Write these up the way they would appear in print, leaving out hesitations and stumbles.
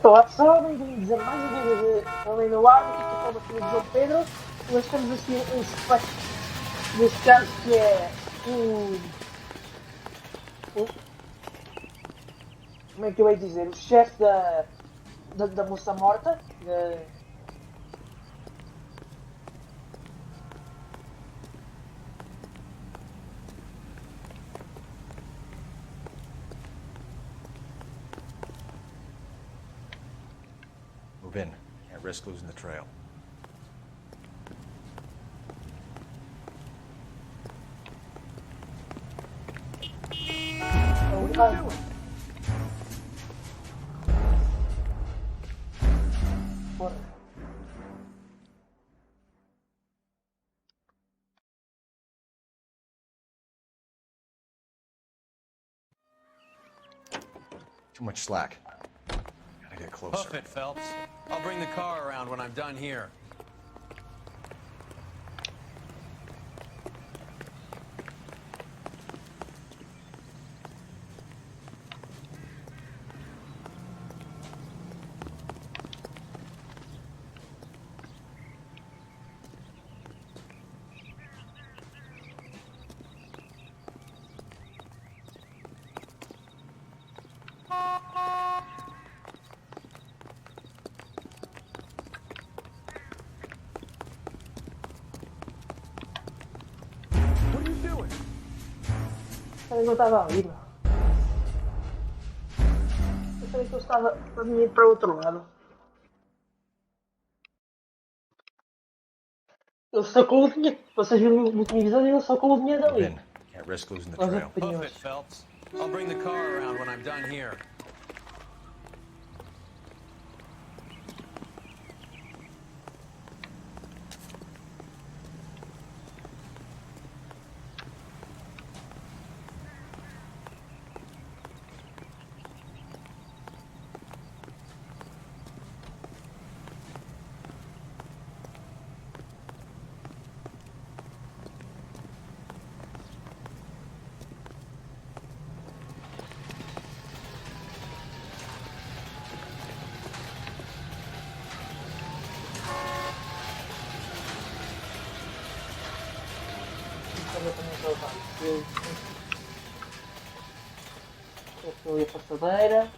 Olá pessoal, bem-vindos a mais um vídeo de A Noire Parte, que fala sobre o João Pedro. Nós temos aqui um suspect neste caso que é o como é que eu ia dizer? O chefe da moça morta. Move in. Can't risk losing the trail. What are you doing? Porra. Too much slack. Gotta get closer. Hoof it, Phelps. I'll bring the car around when I'm done here. Eu não estava ali, meu. Eu sabia que eu estava a vir para o outro lado. Ele sacou o dinheiro. Vocês viram no último episódio, ele sacou o dinheiro Move dali. in. Can't risk losing the Nós trail. Hoof apanhamos. it, Phelps. I'll bring the car around when I'm done here. Estou ali a passadeira.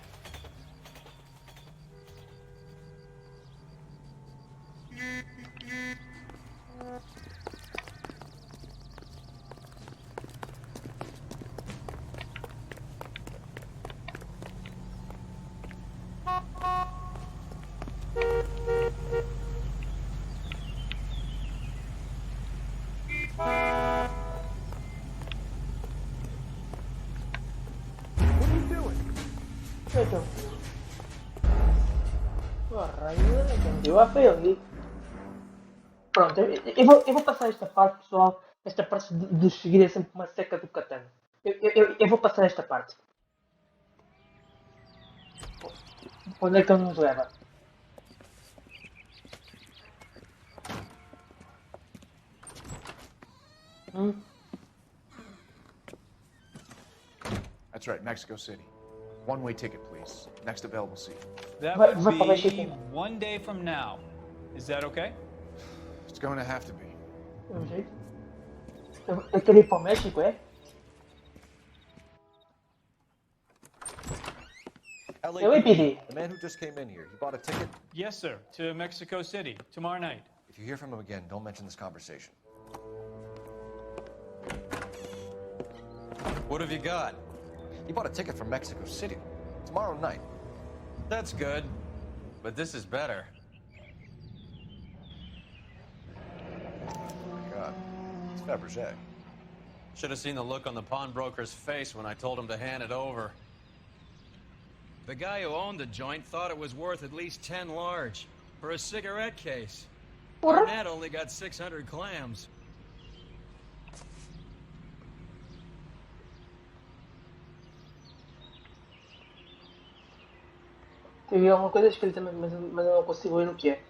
Então. Porra, ainda deu a feio ali. Pronto, eu vou passar esta parte, pessoal. Esta parte de seguir é sempre uma seca do katana. Eu vou passar esta parte. Onde é que ele nos leva? That's right, Mexico City. One-way ticket, please. Next available seat. That Vai- would vai para be México. 1 day from now. Is that okay? It's going to have to be. Tem um jeito? Eu quero ir para o México, é? LAPD, the man who just came in here, he bought a ticket. Yes, sir. To Mexico City tomorrow night. If you hear from him again, don't mention this conversation. What have you got? He bought a ticket from Mexico City. Tomorrow night. That's good. But this is better. Oh my God. It's Fabergé. Should have seen the look on the pawnbroker's face when I told him to hand it over. The guy who owned the joint thought it was worth at least 10 large for a cigarette case. Porra! Barnett only got 600 clams. Eu vi alguma coisa escrita, mas eu não consigo ver o que é.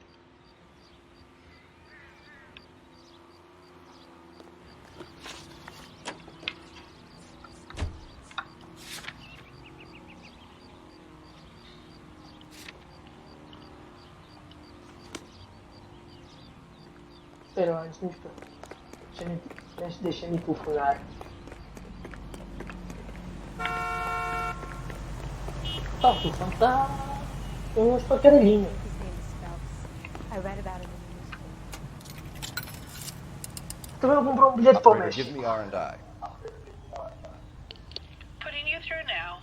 Espera, antes disto, deixa-me telefonar. Pá, o telefone está uns para caralhinho. His name is Phelps. I read about him in the newspaper. Também vou comprar bilhete para o Operator, give México. me R&I. Putting you through now.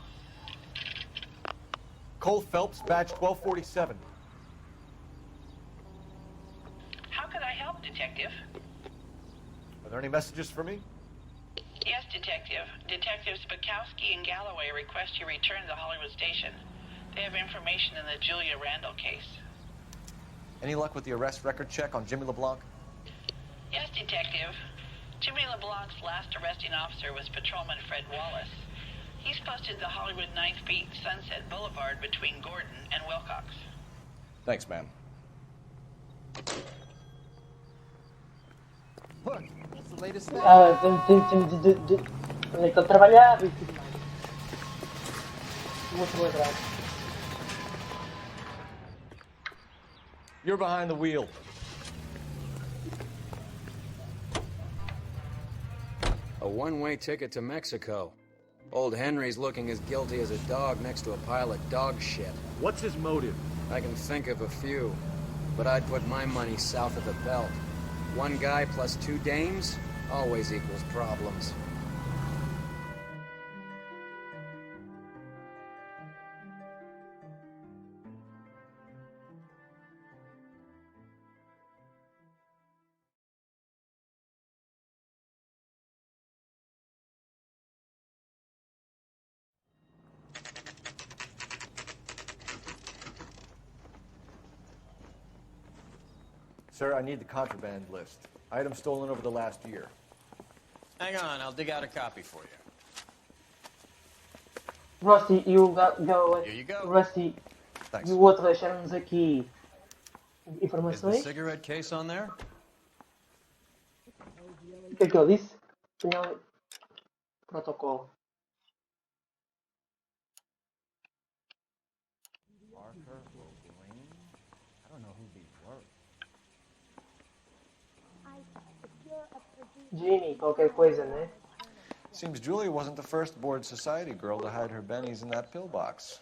Cole Phelps, badge 1247. How could I help, Detective? Are there any messages for me? Yes, Detective. Detectives Bukowski and Galloway request you return to the Hollywood station. They have information in the Julia Randall case. Any luck with the arrest record check on Jimmy LeBlanc? Yes, Detective. Jimmy LeBlanc's last arresting officer was Patrolman Fred Wallace. He's posted the Hollywood 9th Beat Sunset Boulevard between Gordon and Wilcox. Thanks, ma'am. Look, it's the latest thing. Onde é que ele trabalhava e tudo mais. Muito bom atrás. You're behind the wheel. A one-way ticket to Mexico. Old Henry's looking as guilty as a dog next to a pile of dog shit. What's his motive? I can think of a few, but I'd put my money south of the belt. One guy plus two dames always equals problems. Sir, I need the contraband list. Items stolen over the last year. Hang on, I'll dig out a copy for you. Rusty e o Galloway. Here you go. Rusty Thanks. e o outro deixaram-nos aqui Is the informações. cigarette case on there? O que é que ele disse? Tinha protocolo. I don't know who these were. Ginny, qualquer coisa, né? Seems Julia wasn't the first bored society girl to hide her bennies in that pillbox.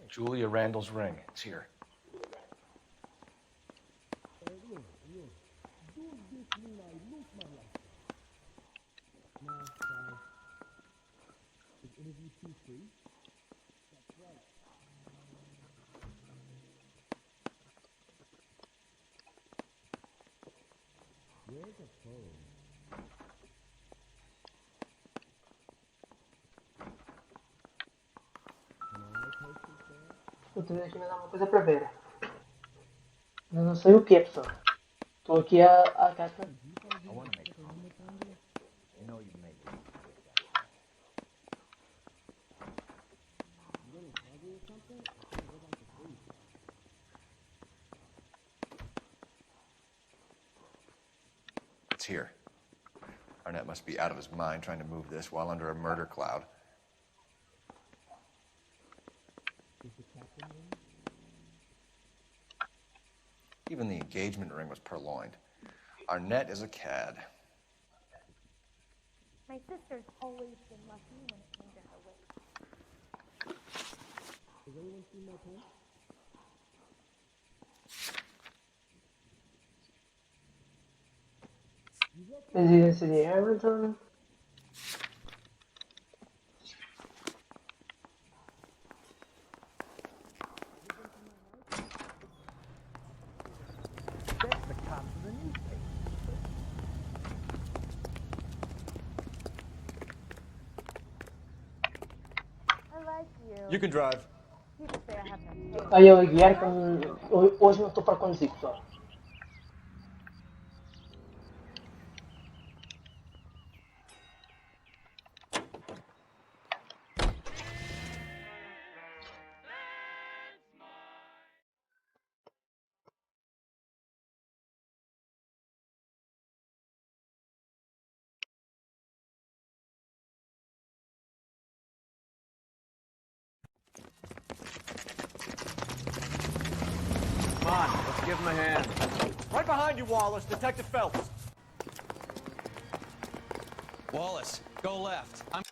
Julia Randall's ring. It's here. Eu tenho aqui mais alguma coisa para ver. Eu não sei o que é, pessoal. Estou aqui à caixa. I want to make coffee. You know you make it. It's here. Arnett must be out of his mind trying to move this while under a murder cloud. Even the engagement ring was purloined. Arnett is a cad. My sister's always been lucky when it came to her weight. Residência de Hamilton. I like you. You can drive. People say I have no taste. Aí eu a guiar que hoje não estou para conduzir, pessoal. give him a hand. Right behind you, Wallace. Detective Phelps. Wallace, go left. I'm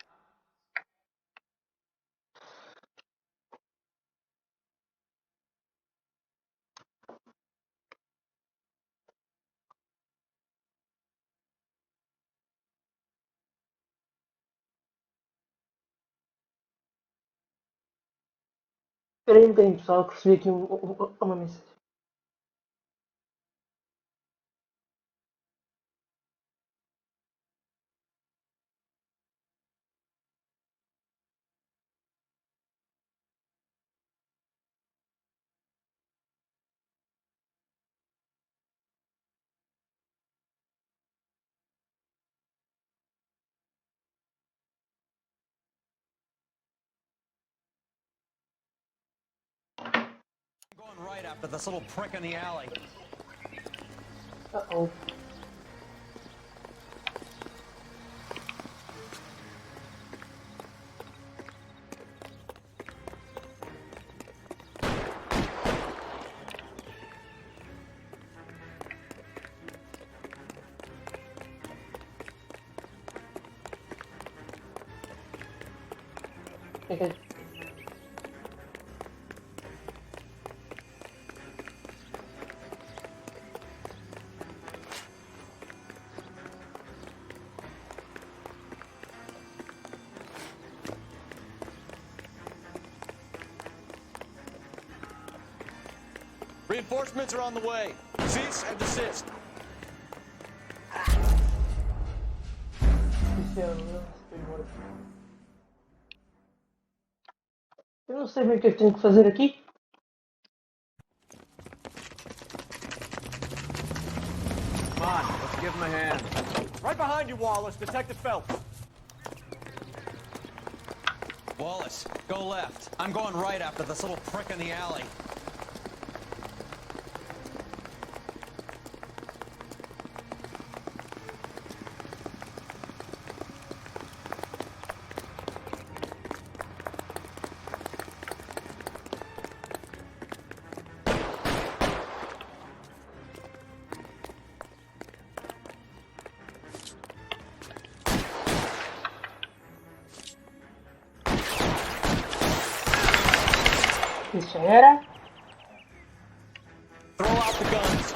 Espera aí um bocadinho, pessoal, que recebi aqui uma mensagem. going right after this little prick in the alley. Uh-oh. Okay. Reinforcements are on the way. Cease and desist. Isso é eu não sei bem o que é que tenho que fazer aqui. Come on, let's give him a hand. Right behind you, Wallace. Detective Phelps. Wallace, go left. I'm going right after this little prick in the alley. Isso já era. Throw out the guns.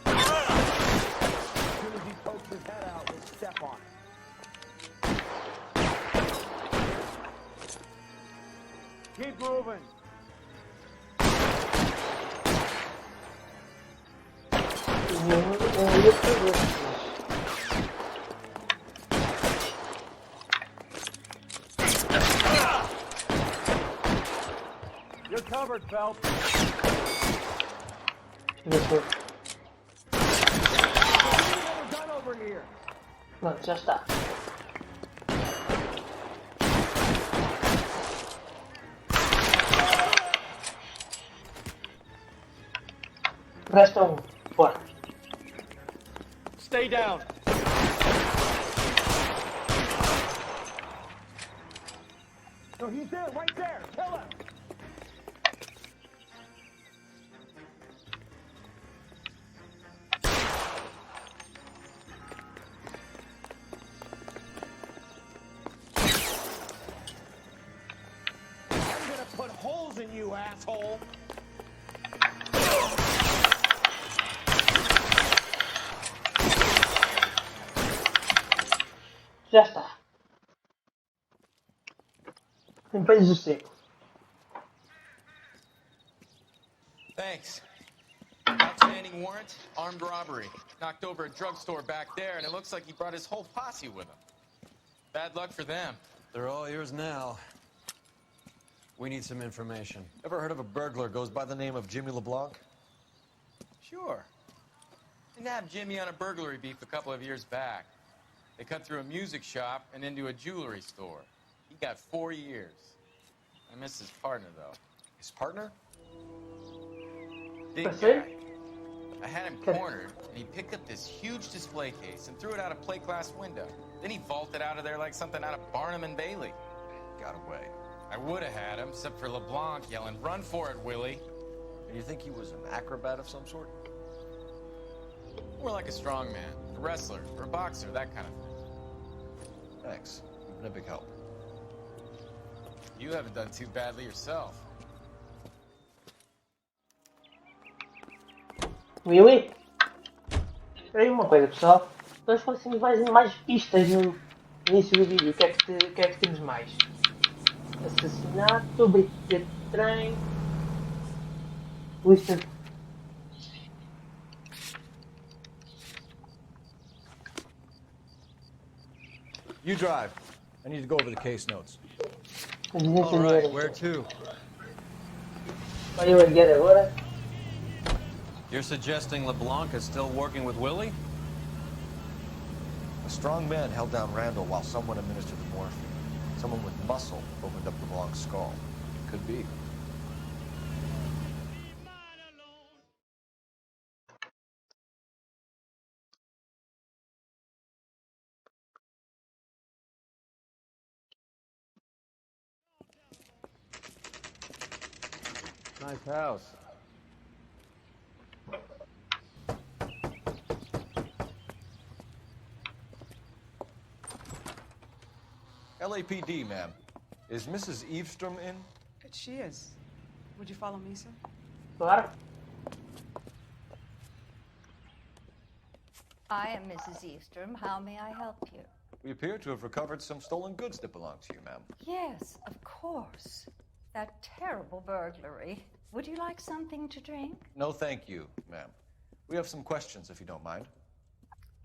As soon as he pokes his head out, we'll step on it. Keep moving. You're covered, Phelps. Isso. Another gun over here. Pronto, já está. Resta um. Bora. Stay down. No, he's there, right there. Kill him. I'm gonna put holes in you, asshole. Já está. Limpei o seco. Thanks. Outstanding warrant, armed robbery. Knocked over a drugstore back there, and it looks like he brought his whole posse with him. Bad luck for them. They're all yours now. We need some information. Ever heard of a burglar goes by the name of Jimmy LeBlanc? Sure. I nabbed Jimmy on a burglary beef a couple of years back. They cut through a music shop and into a jewelry store. He got 4 years. I miss his partner, though. His partner? Big That's it? guy. I had him Okay. cornered, and he picked up this huge display case and threw it out a plate glass window. Then he vaulted out of there like something out of Barnum and Bailey. Got away. I would have had him, except for LeBlanc yelling, "Run for it, Willie!" And you think he was an acrobat of some sort? More like a strongman, a wrestler, or a boxer, that kind of thing. Thanks. You've been a big help. You haven't done too badly yourself. Willy? Espera aí uma coisa, pessoal. Nós conseguimos mais pistas no início do vídeo. O que é que temos mais? Assassinato, brincadeira de trem. Polícia. You drive. I need to go over the case notes. Agência All right, de where to? Olha eu a guiar agora. You're suggesting LeBlanc is still working with Willie? A strong man held down Randall while someone administered the morphine. Someone with muscle opened up LeBlanc's skull. Could be. Nice house. LAPD, ma'am. Is Mrs. Eavestrom in? She is. Would you follow me, sir? Claro. I am Mrs. Eavestrom. How may I help you? We appear to have recovered some stolen goods that belong to you, ma'am. Yes, of course. That terrible burglary. Would you like something to drink? No, thank you, ma'am. We have some questions, if you don't mind.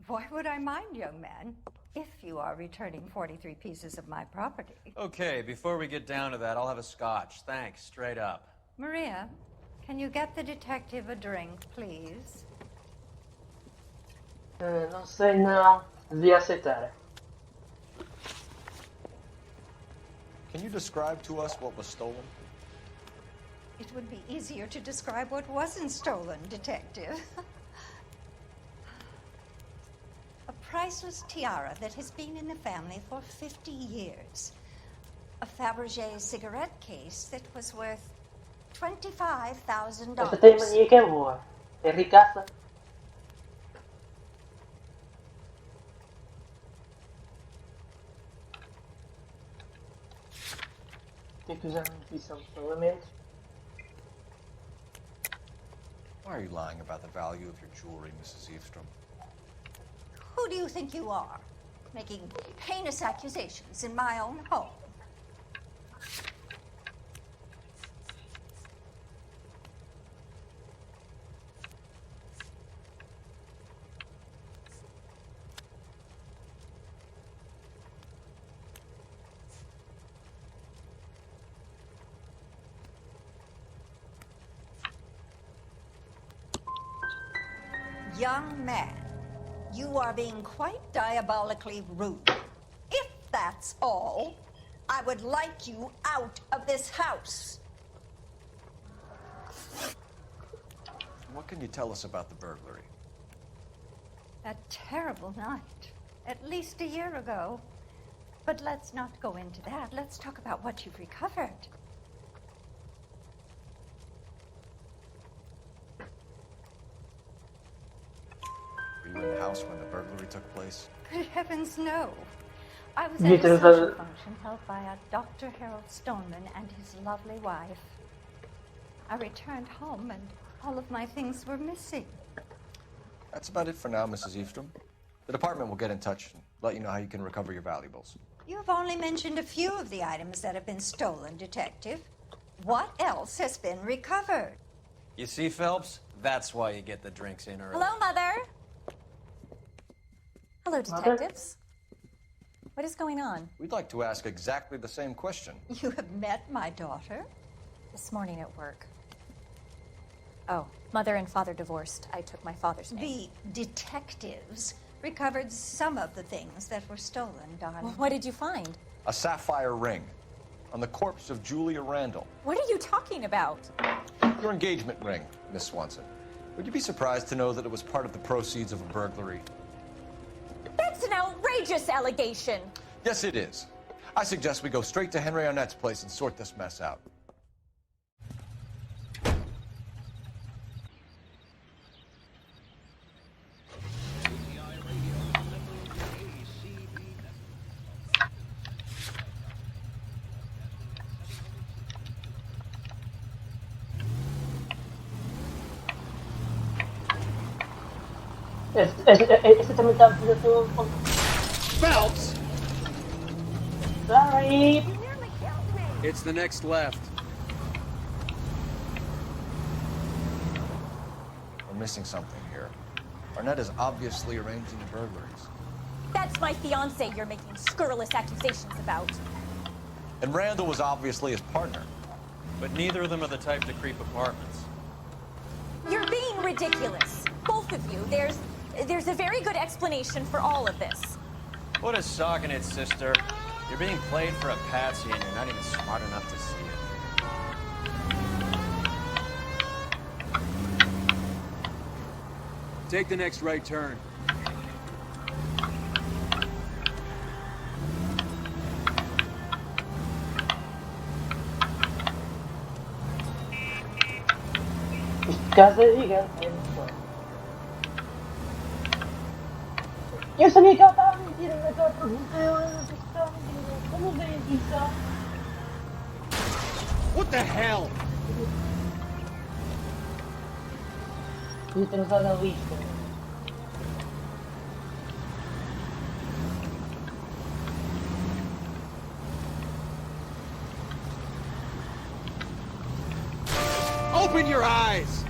Why would I mind, young man? If you are returning 43 pieces of my property. Okay, before we get down to that, I'll have a scotch. Thanks, straight up. Maria, can you get the detective a drink, please? Não sei, não. Devia aceitar. Can you describe to us what was stolen? It would be easier to describe what wasn't stolen, detective. A priceless tiara that has been in the family for 50 years. A Fabergé cigarette case that was worth $25,000. Esta tem mania que é boa. É ricaça. Tem que usar a intuição do parlamento. Why are you lying about the value of your jewelry, Mrs. Eavestrom? Who do you think you are? Making heinous accusations in my own home. Young man, you are being quite diabolically rude. If that's all, I would like you out of this house. What can you tell us about the burglary? That terrible night, at least a year ago. But let's not go into that. Let's talk about what you've recovered. Were you in the house when the burglary took place? Good heavens, no. I was You at a did social that- function held by a Dr. Harold Stoneman and his lovely wife. I returned home and all of my things were missing. That's about it for now, Mrs. Eavestrom. The department will get in touch and let you know how you can recover your valuables. You have only mentioned a few of the items that have been stolen, Detective. What else has been recovered? You see, Phelps? That's why you get the drinks in early. Hello, Mother. Hello, Mother? detectives. What is going on? We'd like to ask exactly the same question. You have met my daughter? This morning at work. Oh, Mother and Father divorced. I took my father's name. The detectives recovered some of the things that were stolen, darling. Well, what did you find? A sapphire ring on the corpse of Julia Randall. What are you talking about? Your engagement ring, Miss Swanson. Would you be surprised to know that it was part of the proceeds of a burglary? That's an outrageous allegation. Yes, it is. I suggest we go straight to Henry Arnett's place and sort this mess out. Esse também está a fazer tudo. Phelps! Sorry! It's the next left. We're missing something here. Arnett is obviously arranging the burglaries. That's my fiance you're making scurrilous accusations about. And Randall was obviously his partner. But neither of them are the type to creep apartments. You're being ridiculous. Both of you. There's a very good explanation for all of this. What a sock in it, sister. You're being played for a patsy and you're not even smart enough to see it. Take the next right turn. Casa gigante. Eu sabia que ela estava mentira naquela pergunta. Eu não sei se estava mentira. Como vem aqui só? What the hell? Podia ter usado a lista. Open your eyes!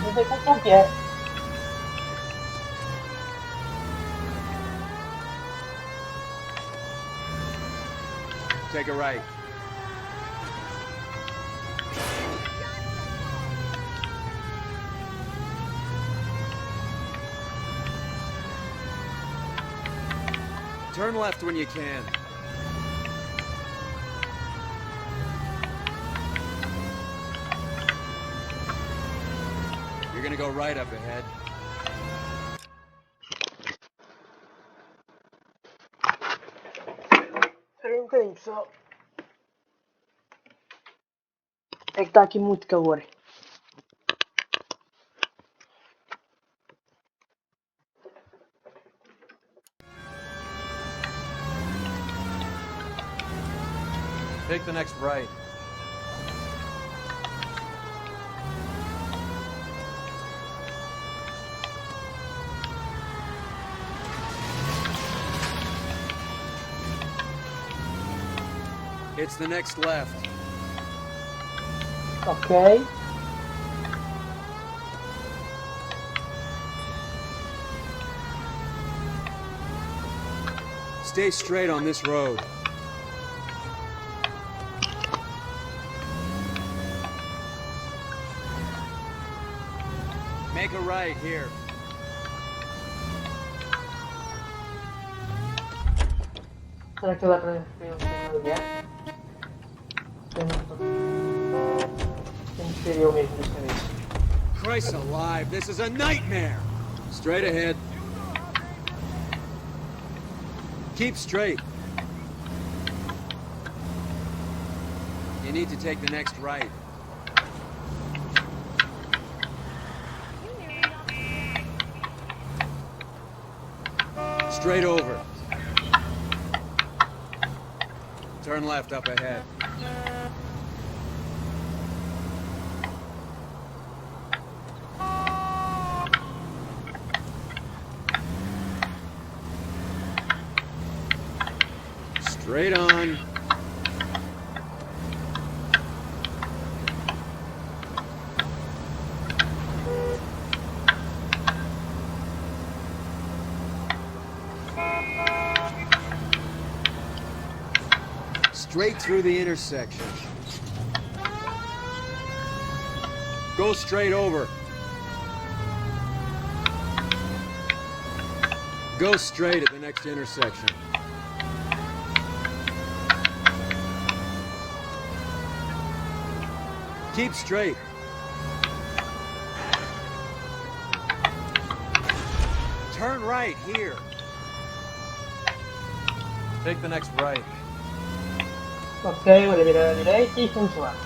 Não sei qual que é. Take a right. Turn left when you can. You're gonna go right up ahead. Espera um bocadinho, pessoal. É que está aqui muito calor. Take the next right. It's the next left. Ok. Stay straight on this road. Make a right here. Será que dá para ver? Tem que ser eu mesmo desta vez. Christ alive, this is a nightmare! Straight ahead. Keep straight. You need to take the next right. Straight over. Turn left up ahead. Straight on. Straight through the intersection. Go straight over. Go straight at the next intersection. Keep straight. Turn right here. Take the next right. Ok, voglio vedere la direita e continuare.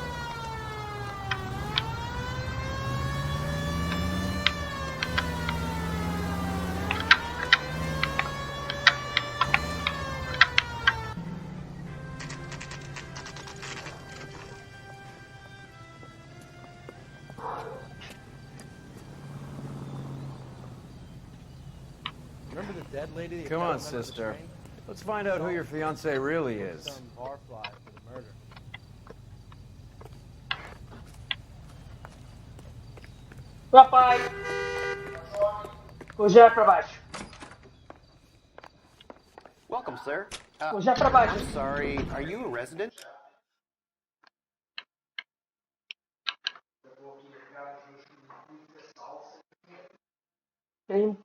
Remember the dead lady? Come on, sister. Let's find out who your fiance really is. Some barfly for the murder. Papai! Vou já para baixo. Welcome, sir. Vou já para baixo. I'm sorry, are you a resident? Tem...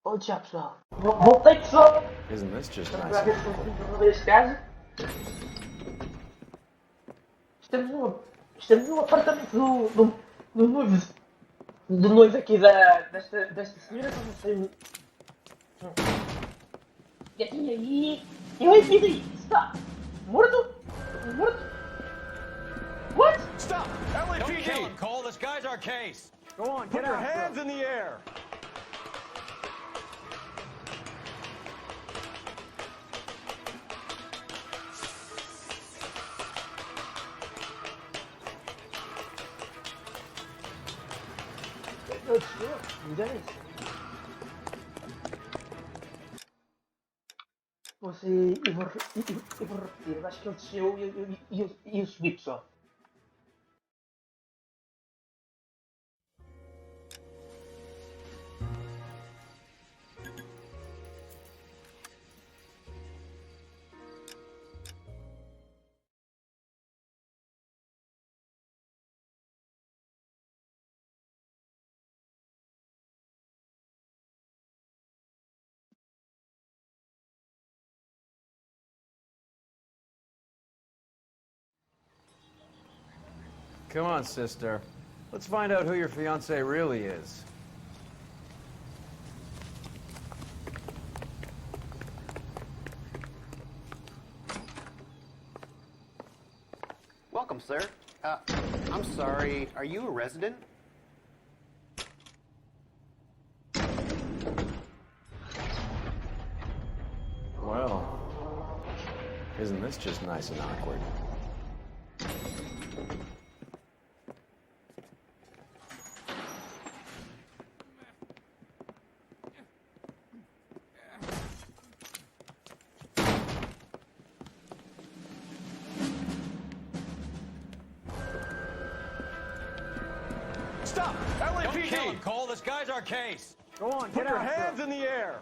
Oh, já, pessoal. Voltei, pessoal. Isn't this just Para nice? ver se consigo resolver este caso. Estamos no apartamento do noivo aqui desta senhora, como sei. Gatinha aí. Eu aí, está morto? Morto? What? Stop! Don't kill LAPD! him, Cole. This guy's our case. Go on, Put your hands in the air! Eu vou repetir, acho que ele desceu e eu subi, pessoal. Come on, sister. Let's find out who your fiance really is. Welcome, sir. I'm sorry, are you a resident? Well, isn't this just nice and awkward? Stop! Don't kill him, LAPD! Cole. This guy's our case. Go on, Put your hands in the air!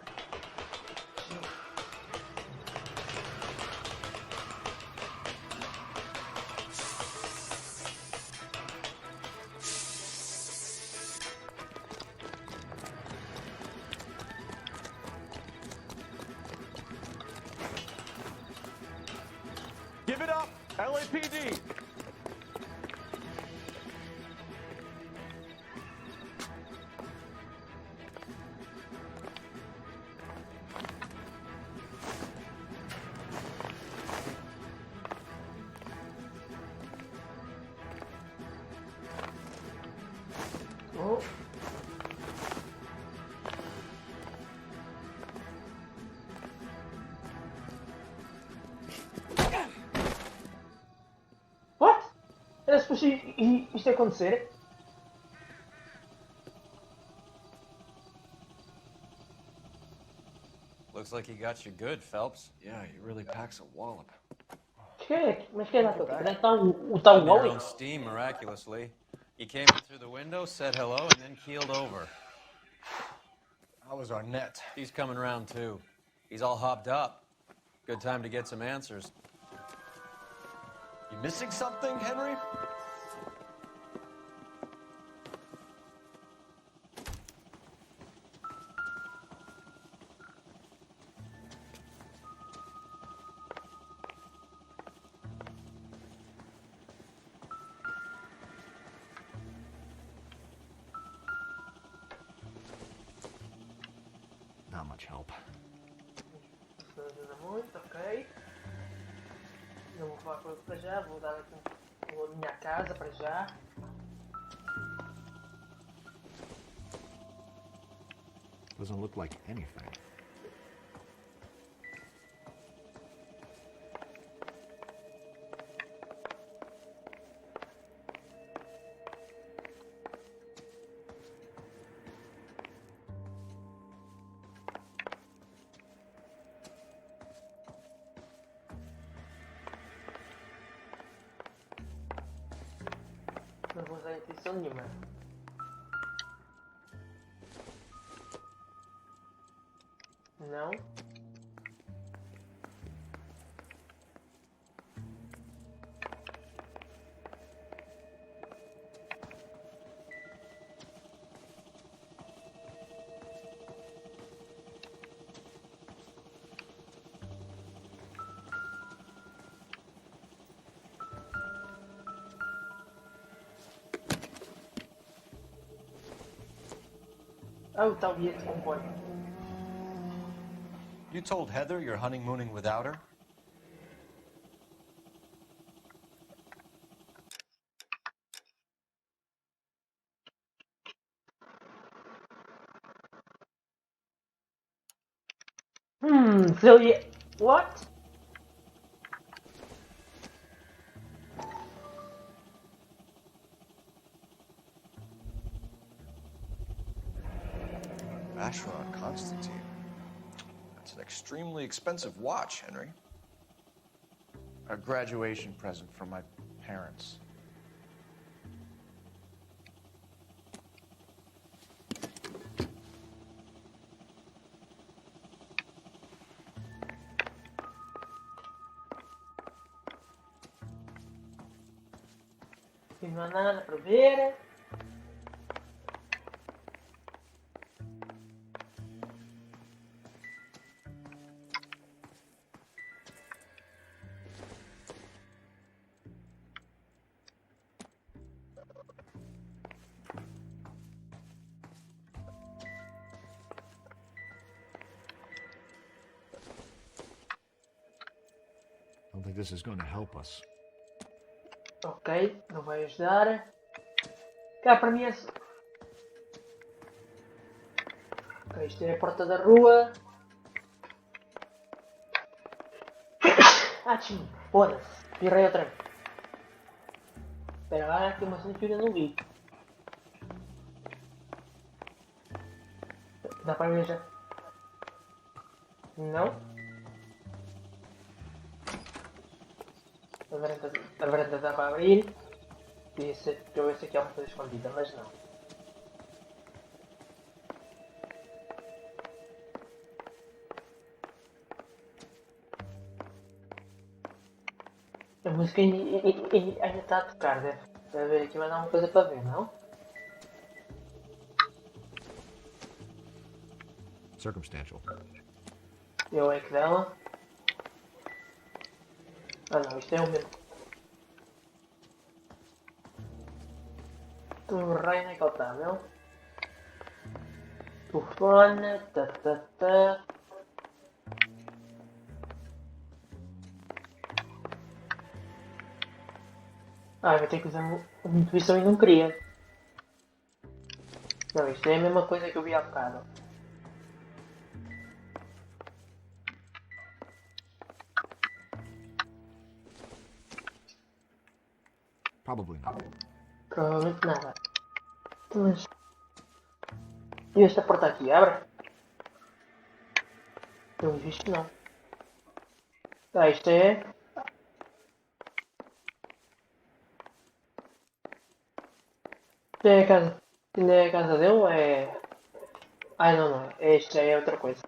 Give it up! LAPD! Oh. What? Era suposto isto acontecer? Looks like he got you good, Phelps. Yeah, he really packs a wallop. Mas que é o tal On your Wally? own steam, miraculously. He came in through the window, said hello, and then keeled over. How was our net? He's coming around, too. He's all hopped up. Good time to get some answers. You missing something, Henry? much help. Isso ajuda muito, ok. Não vou falar com ele para já, vou dar aqui a minha casa para já. Doesn't look like anything. Não vou usar intuição nenhuma. Não. Oh, tá o guia de comboio. You told Heather you're honeymooning without her? So yeah, what? Vacheron Constantine. That's an extremely expensive watch, Henry. A graduation present from my parents. Aqui não há nada para ver. I don't think this is going to help us. Ok, não vai ajudar. Cá para mim é... Ok, isto é a porta da rua. Ah, tchim, foda-se. Pirrei outra vez. Espera lá, tem uma cena que eu ainda não vi. Dá para ver já? Não? A varanda dá para abrir. Deixa eu ver se aqui há uma coisa escondida, mas não. A música ainda está a tocar, deve haver aqui mais alguma coisa para ver, não? Circumstantial. Eu é que dela. Ah não, isto é o mesmo. Terreno é que ele está, não? Telefone, tá. Ah, vai ter que usar uma intuição e não queria. Não, isto é a mesma coisa que eu vi há bocado. Probably not. Provavelmente nada. Mas... E esta porta aqui, abre? Pelo visto não. Ah, isto é... Isto é a casa... Ainda é a casa dele ou é... Ai não, isto já é outra coisa.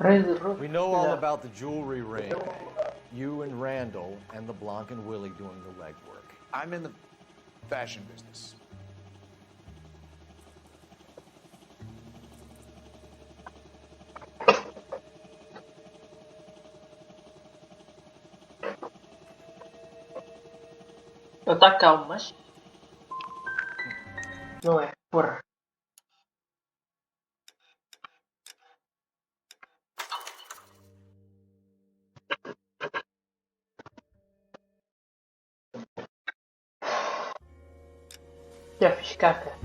We know all about the jewelry ring. You and Randall and the Blanc and Willie doing the legwork. I'm in the fashion business. Ele tá calmo, mas. Não é, porra. Já fiz caca.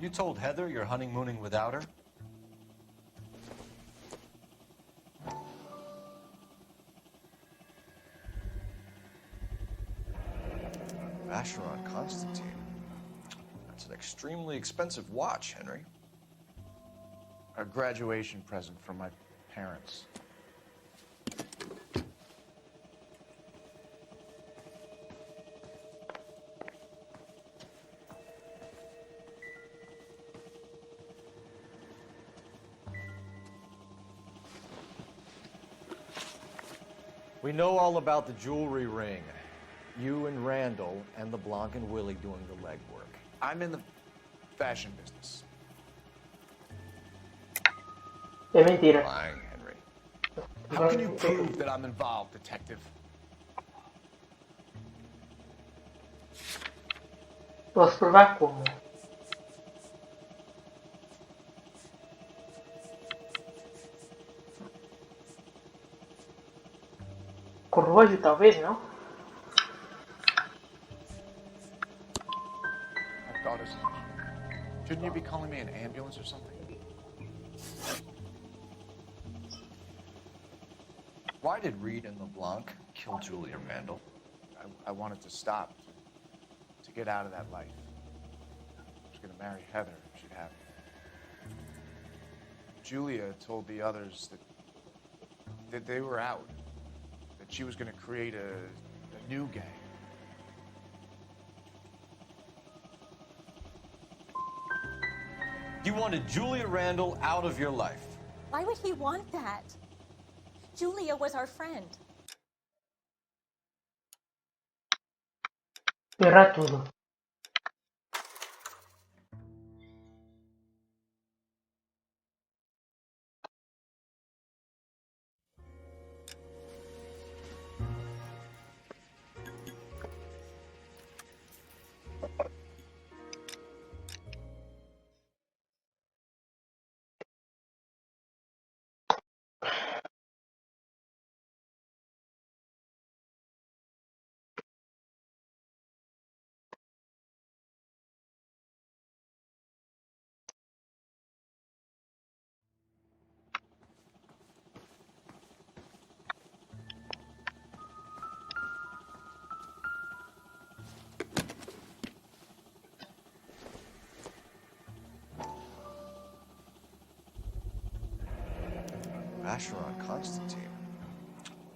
You told Heather you're honeymooning without her? Vacheron Constantine. That's an extremely expensive watch, Henry. A graduation present from my parents. We know all about the jewelry ring. You and Randall and the Blanc and Willie doing the legwork. I'm in the fashion business. É mentira. Lying, Henry. How can you prove that I'm involved, detective? Posso provar como? Com relógio, talvez, não? My daughter's. Shouldn't you be calling me an ambulance or something? Why did Reed and LeBlanc kill Julia Randall? I wanted to stop, to get out of that life. I was going to marry Heather if she'd have me. Julia told the others that they were out, that she was going to create a new gang. You wanted Julia Randall out of your life. Why would he want that? Julia was our friend. Errar tudo. Vacheron Constantine.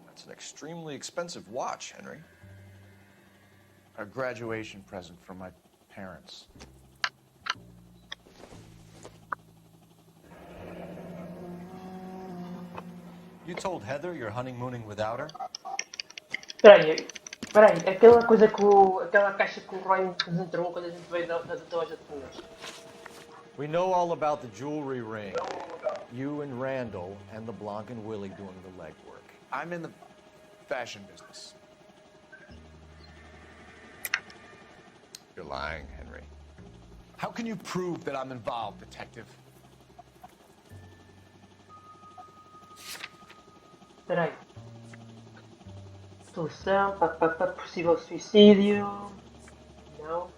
That's an extremely expensive watch, Henry. A graduation present from my parents. You told Heather you're honeymooning without her? Espera aí, aquela coisa que aquela caixa que o Roy nos entregou quando a gente veio da tatuagem de Punhas. We know all about the jewelry ring. You and Randall and the Blanc and Willie doing the legwork. I'm in the fashion business. You're lying, Henry. How can you prove that I'm involved, detective? Espera aí. Solução, possível suicídio. Não.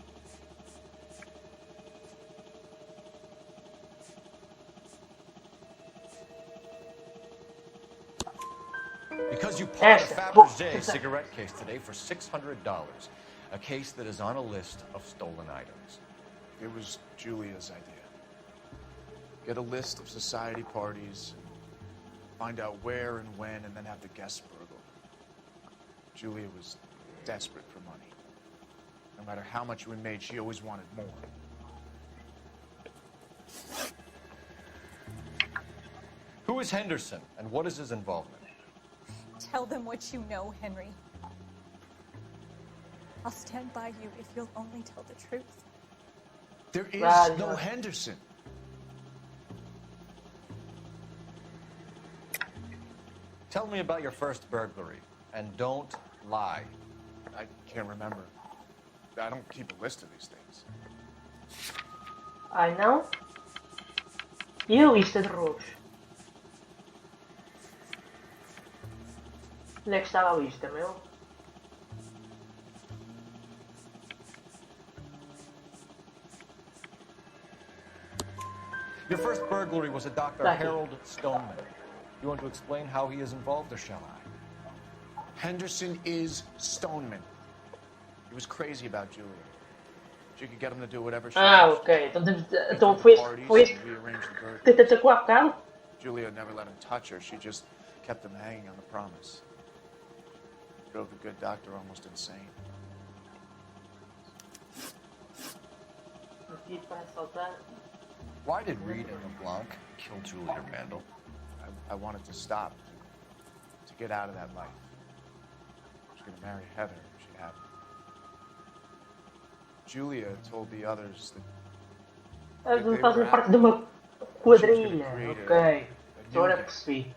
Because you pawned a Fabergé cigarette case today for $600. A case that is on a list of stolen items. It was Julia's idea. Get a list of society parties, find out where and when, and then have the guests burgle. Julia was desperate for money. No matter how much we made, she always wanted more. Who is Henderson, and what is his involvement? Tell them what you know, Henry. I'll stand by you if you'll only tell the truth. There is no Henderson. Tell me about your first burglary, and don't lie. I can't remember. I don't keep a list of these things. Ai não? E a lista de roubos? Onde é que estava a lista, meu? Your first burglary was a Dr. Harold Stoneman. You want to explain how he is involved, or shall I? Henderson is Stoneman. He was crazy about Julia. She could get him to do whatever she wanted. Ok. Então foi que te atacou há bocado? Julia never let him touch her. She just kept him hanging on the promise. Drove the good doctor almost insane. Why did Reed and LeBlanc kill Julia Randall? I wanted to stop, to get out of that life. I was going to marry Heather if she'd have me. Julia told the others that Eles fazem parte de uma quadrilha. Ok. Agora percebi.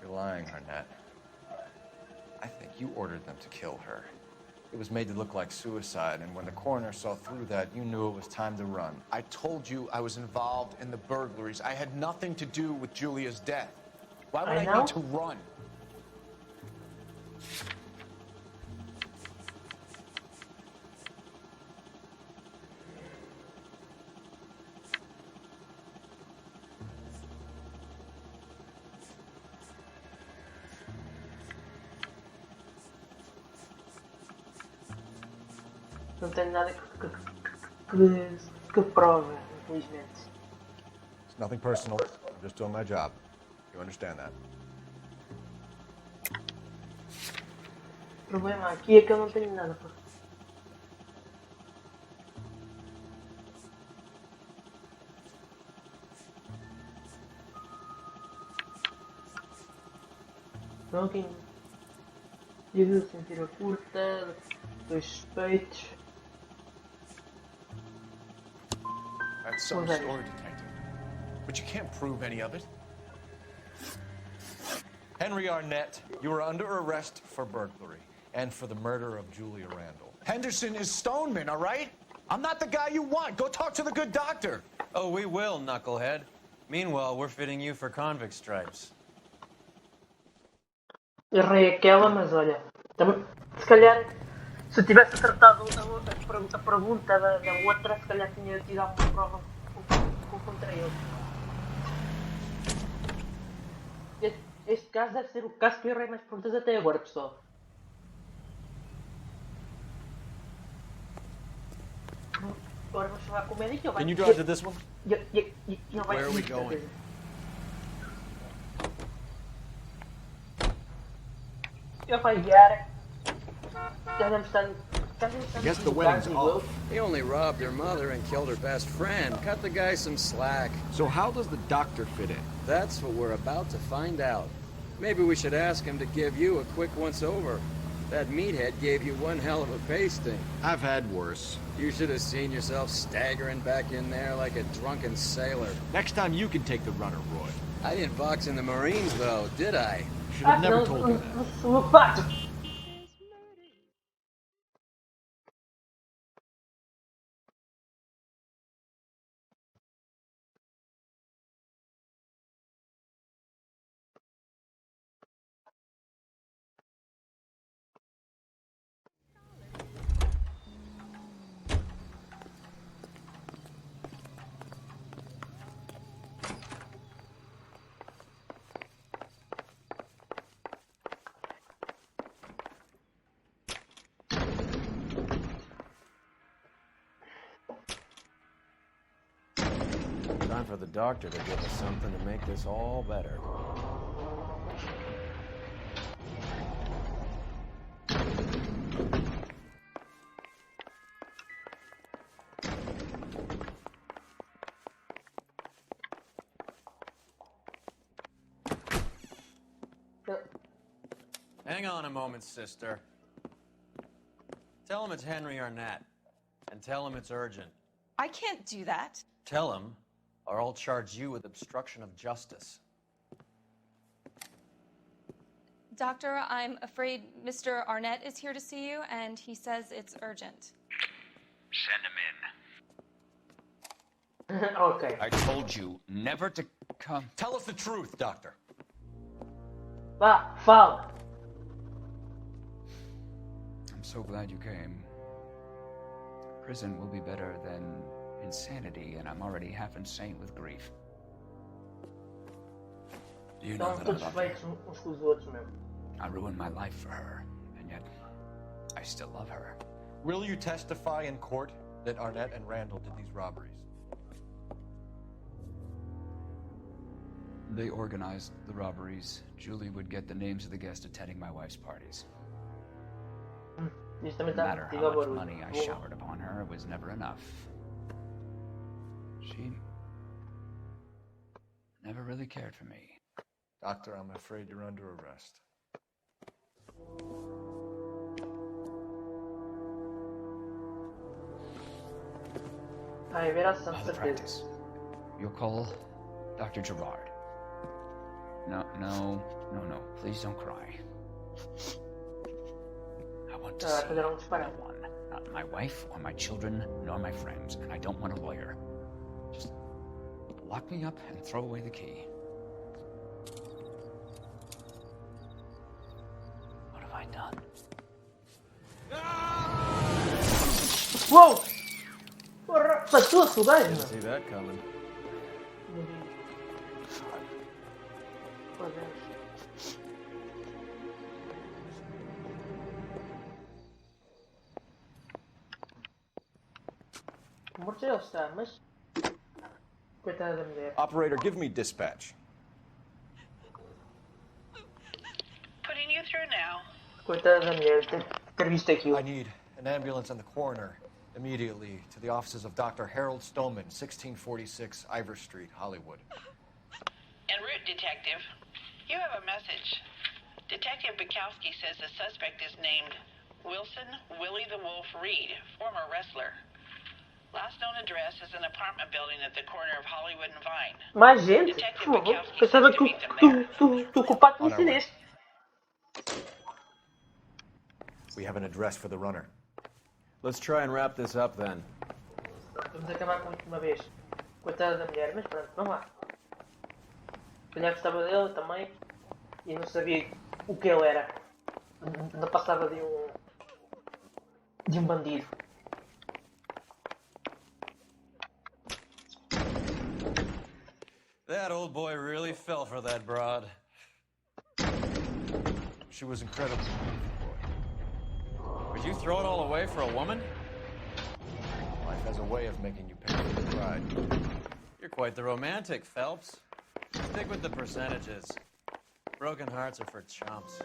You're lying, Arnett. I think you ordered them to kill her. It was made to look like suicide, and when the coroner saw through that, you knew it was time to run. I told you I was involved in the burglaries. I had nothing to do with Julia's death. Why would I need to run? Não tenho nada que prove, infelizmente. It's nothing personal. I'm just doing my job. You understand that? O problema aqui é que eu não tenho nada para. Smoking. Divido sem tira curta. 2 suspeitos. That's some story, detective. But you can't prove any of it. Henry Arnett, you are under arrest for burglary and for the murder of Julia Randall. Henderson is Stoneman, all right? I'm not the guy you want. Go talk to the good doctor. Oh, we will, knucklehead. Meanwhile, we're fitting you for convict stripes. Errei aquela, mas olha. Se calhar, se eu tivesse acertado a pergunta da outra, se calhar tinha tido alguma prova contra ele. Este caso deve ser o caso que eu errei mais perguntas até agora, pessoal. Agora vamos falar com o médico. Can you drive to this one? Where are we going? Ele vai guiar. Já devemos estar. Guess the wedding's off. He only robbed her mother and killed her best friend. Cut the guy some slack. So how does the doctor fit in? That's what we're about to find out. Maybe we should ask him to give you a quick once-over. That meathead gave you one hell of a pasting. I've had worse. You should have seen yourself staggering back in there like a drunken sailor. Next time you can take the runner, Roy. I didn't box in the Marines, though, did I? Should have never told you that. Time for the doctor to give us something to make this all better. Hang on a moment, sister. Tell him it's Henry Arnett. And tell him it's urgent. I can't do that. Tell him, or I'll charge you with obstruction of justice. Doctor, I'm afraid Mr. Arnett is here to see you, and he says it's urgent. Send him in. Ok. I told you never to come. Tell us the truth, Doctor. Vá, fala. I'm so glad you came. Prison will be better than insanity, and I'm already half insane with grief. Do you know Estão that I todos love her? feitos uns com os outros mesmo. I ruined my life for her, and yet I still love her. Will you testify in court that Arnett and Randall did these robberies? They organized the robberies. Julie would get the names of the guests attending my wife's parties. Isto No também está matter digo how ao much barulho. money I showered upon her, it was never enough. She never really cared for me. Doctor, I'm afraid you're under arrest. Ai, ver ação de Other certeza. practice. You'll call Dr. Gerard. No. Please don't cry. I want to see no one. Not my wife or my children, nor my friends. And I don't want a lawyer. Just lock me up and throw away the key. What have I done? Uou! Porra, passou-se o gajo, Didn't mano. see that coming. Meu Deus. Morto já ele está, mas... Coitada da mulher. Operator, give me dispatch. Putting you through now. Coitada da mulher, ter visto aquilo. I need an ambulance and the coroner immediately to the offices of Dr. Harold Stoneman, 1646 Ivor Street, Hollywood. En route, Detective. You have a message. Detective Bukowski says the suspect is named Wilson Willie the Wolf Reed, former wrestler. Last known address is an apartment building at the corner of Hollywood and Vine. Mais gente? Detective Por favor. Bukowski Pensava says to que meet them there. tu culpado On me our way. neste. We have an address for the runner. Let's try and wrap this up then. Vamos acabar com isto de uma vez. Coitada da mulher, mas pronto, vamos lá. Se calhar gostava dele também. E não sabia o que ele era. Não passava de um bandido. That old boy really fell for that broad. She was incredibly beautiful. Would you throw it all away for a woman? Life has a way of making you pay for the pride. You're quite the romantic, Phelps. Stick with the percentages. Broken hearts are for chumps.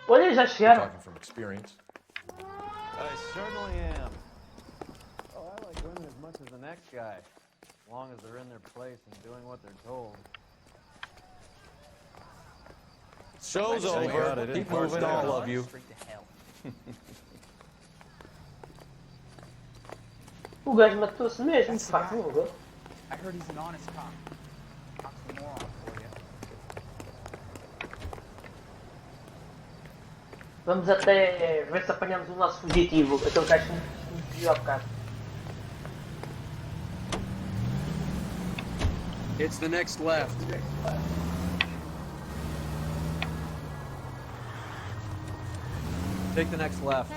Olha, já You're chegaram. talking from experience. I certainly am. Oh, I like women as much as the next guy. As long as they're in their place and doing what they're told. Show's Thank over. God I didn't Keep park moving, there. all of you. O gajo matou-se mesmo, de facto, não vou. I heard he's an honest cop. Oxymoron for you. Vamos até ver se apanhamos o nosso fugitivo, aquele gajo que me fugiu há bocado. It's the next left. Take the next left.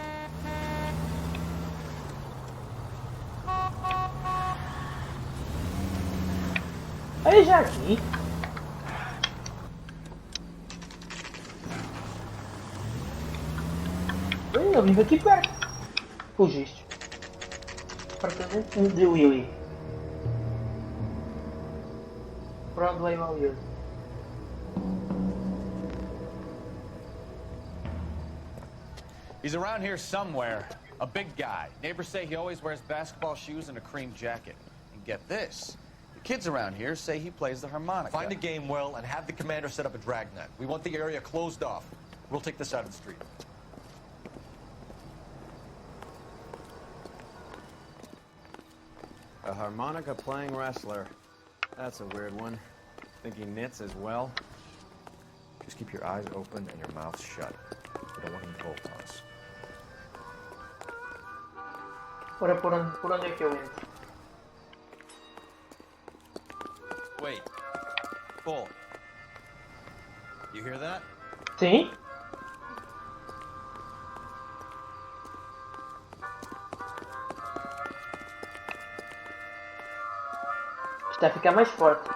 Aí já aqui. Eu vivo aqui perto. Fugiste. Apartamento de Willy. Broadway valioso. He's around here somewhere. A big guy. Neighbors say he always wears basketball shoes and a cream jacket. And get this. The kids around here say he plays the harmonica. Find a game well and have the commander set up a dragnet. We want the area closed off. We'll take this out of the street. A harmonica playing wrestler. That's a weird one. Think he knits as well? Just keep your eyes open and your mouth shut. We don't want him to bolt on us. Ora, por onde é que eu entro? Wait. Bull. You hear that? Sim? Está a ficar mais forte.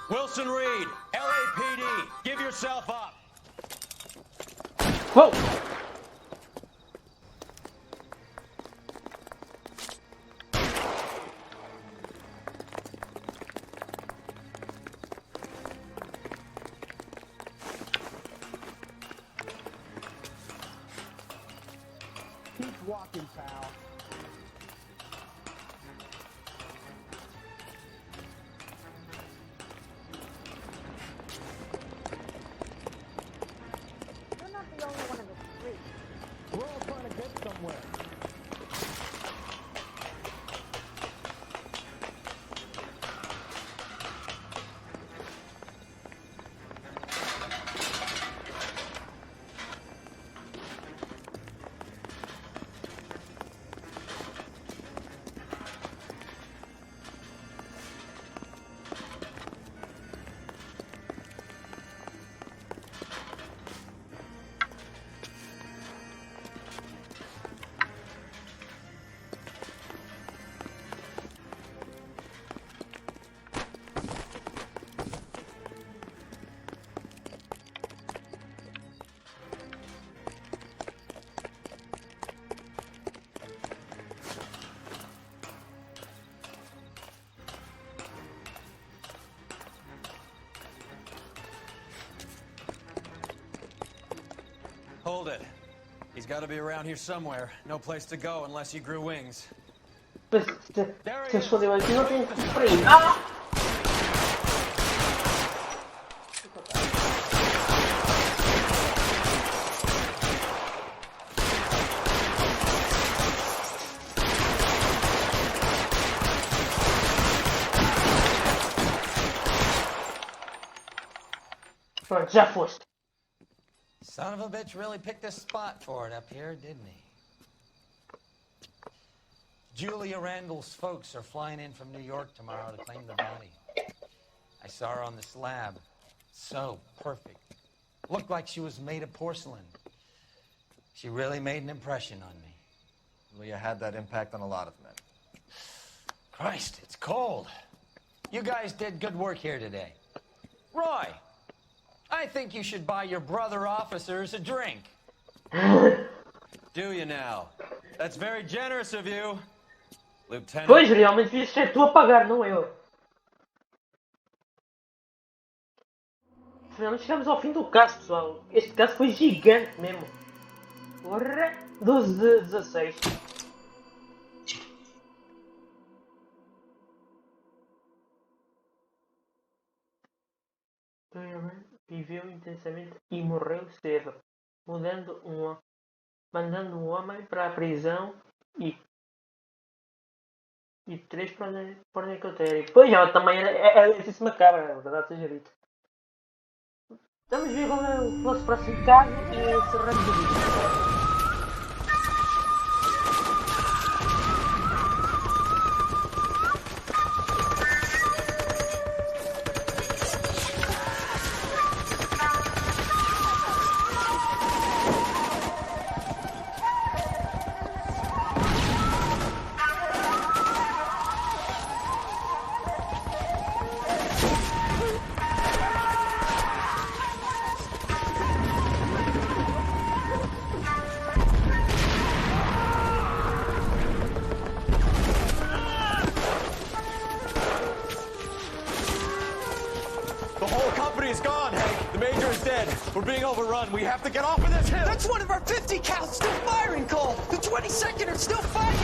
Wilson Reed, LAPD, give yourself up. Whoa! Keep walking, pal. You're not the only one in the street. We're all trying to get somewhere. Hold it. He's got to be around here somewhere. No place to go unless he grew wings. Se escondeu aqui, não tem freio. Ah! Pronto, já foste. Son of a bitch really picked a spot for it up here, didn't he? Julia Randall's folks are flying in from New York tomorrow to claim the body. I saw her on the slab. So perfect. Looked like she was made of porcelain. She really made an impression on me. Leah had that impact on a lot of men. Christ, it's cold. You guys did good work here today. Roy, I think you should buy your brother officers a drink. Do you now? That's very generous of you, Lieutenant. Pois, realmente devias ser tu a pagar, não eu. Finalmente chegamos ao fim do caso, pessoal. Este caso foi gigante mesmo. Porra, 12 de 16. Viveu intensamente e morreu cedo, mandando um homem para a prisão e 3 para o necrotério. Pois, ela também era isso macabra, na verdade seja dito. Vamos ver qual é o nosso próximo caso e encerramos o vídeo. The whole company is gone, Hank. The major is dead. We're being overrun. We have to get off of this hill. That's one of our 50 cals still firing, Cole. The 22nd are still fighting.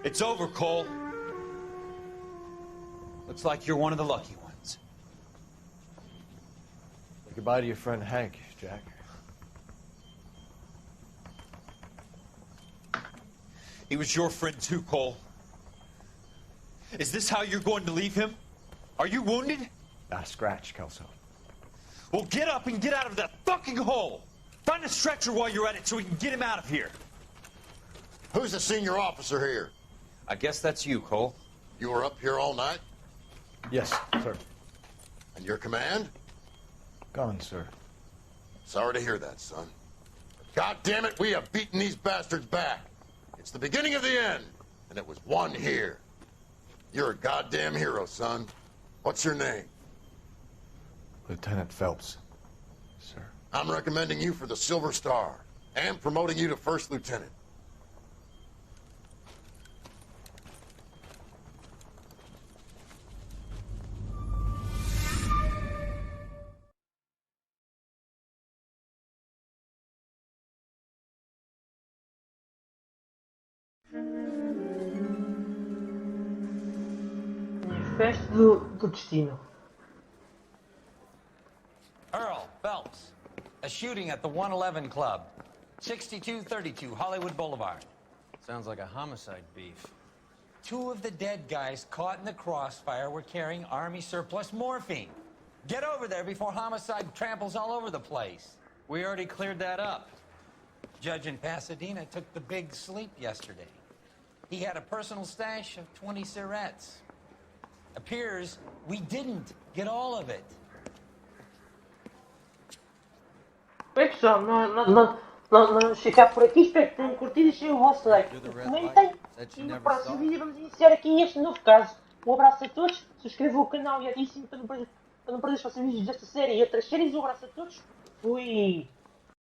It's over, Cole. Looks like you're one of the lucky ones. Say goodbye to your friend Hank, Jack. He was your friend too, Cole. Is this how you're going to leave him? Are you wounded? Not a scratch, Kelso. Well, get up and get out of that fucking hole! Find a stretcher while you're at it so we can get him out of here. Who's the senior officer here? I guess that's you, Cole. You were up here all night? Yes, sir. And your command? Gone, sir. Sorry to hear that, son. But God damn it, we have beaten these bastards back. It's the beginning of the end, and it was one here. You're a goddamn hero, son. What's your name? Lieutenant Phelps, sir. I'm recommending you for the Silver Star, and promoting you to First Lieutenant. Manifesto do Destino. Earl Phelps, a shooting at the 111 Club, 6232 Hollywood Boulevard. Sounds like a homicide beef. 2 of the dead guys caught in the crossfire were carrying Army surplus morphine. Get over there before homicide tramples all over the place. We already cleared that up. Judge in Pasadena took the big sleep yesterday. He had a personal stash of 20 cigarettes. Appears we didn't get all of it. Bem pessoal, nós ficar por aqui, espero que tenham curtido e deixem o vosso like. Comentem e no próximo vídeo vamos iniciar aqui este novo caso. Um abraço a todos, subscrevam o canal e ativem para não perder os próximos vídeos desta série e outras séries. Um abraço a todos, fui!